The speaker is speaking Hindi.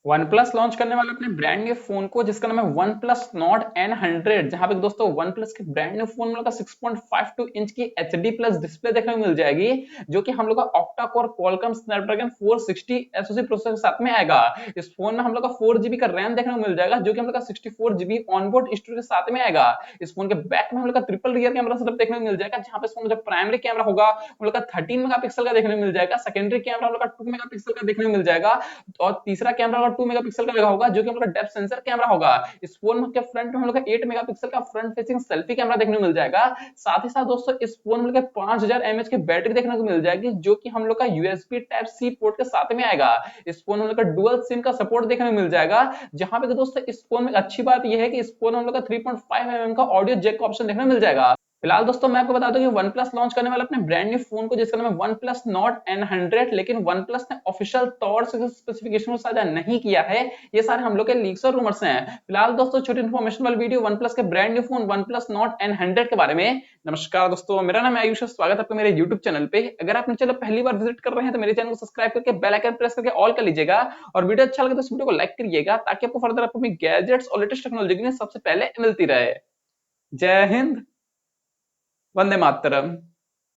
OnePlus लॉन्च करने वाला अपने ब्रांड न्यू फोन को जिसका नाम है OnePlus Nord N100, जहां पे दोस्तों OnePlus के ब्रांड न्यू फोन में लोग का 6.52 इंच की HD प्लस डिस्प्ले देखने को मिल जाएगी, जो कि हम लोग का octa core Qualcomm Snapdragon 460 SoC processor के साथ में आएगा। इस फोन में हम लोग का 4 GB का रैम देखने को मिल जाएगा, जो कि हम लोग का 64 GB ऑनबोर्ड स्टोरेज के साथ में आएगा। इस फोन के बैक में हम लोग का ट्रिपल रियर कैमरा सेटअप देखने को मिल जाएगा, जहां पे इस फोन में जो प्राइमरी कैमरा होगा हम लोग का 13 मेगापिक्सल का देखने को मिल जाएगा, सेकेंडरी कैमरा हम लोग का 2 मेगापिक्सल का देखने को मिल जाएगा, और तीसरा कैमरा होगा 2 मेगापिक्सल का लगा होगा, जो कि हम लोग का डेप्थ सेंसर कैमरा होगा। इस फोन के फ्रंट में हम लोग का 8 मेगापिक्सल का फ्रंट फेसिंग सेल्फी कैमरा देखने को मिल जाएगा। साथ ही साथ दोस्तों इस फोन में 5000 mAh की बैटरी देखने को मिल जाएगी, जो कि हम लोग का यूएसबी टाइप सी पोर्ट के साथ में आएगा। इस फोन में हम लोग का डुअल सिम का सपोर्ट देखने को मिल जाएगा, जहां पे दोस्तों इस फोन में अच्छी बात यह है कि इस फोन में हम लोग का 3.5 mm का ऑडियो जैक का ऑप्शन देखने को मिल जाएगा। फिलहाल दोस्तों मैं आपको बता दूं कि OnePlus लॉन्च करने वाला अपने ब्रांड न्यू फोन को जिसका नाम है OnePlus Nord N100, लेकिन OnePlus ने ऑफिशियल तौर से स्पेसिफिकेशन को साझा नहीं किया है। ये सारे हम लोग के लीक्स और रूमर्स हैं। फिलहाल दोस्तों छोटी इन्फॉर्मेशन वाली वीडियो OnePlus के brand new phone OnePlus Nord N100 के बारे में। नमस्कार दोस्तों, मेरा नाम है आयुष, स्वागत है आपका मेरे YouTube चैनल पे। अगर आप चैनल पहली बार विजिट कर रहे हैं तो मेरे चैनल को सब्सक्राइब करके बेल आइकन प्रेस करके ऑल कर लीजिएगा, और वीडियो अच्छा लगे तो इस वीडियो को लाइक करिएगा, ताकि आपको फर्दर अपनी गैजेट्स और लेटेस्ट टेक्नोलॉजी की सबसे पहले मिलती रहे। जय हिंद, वंदे मातरम।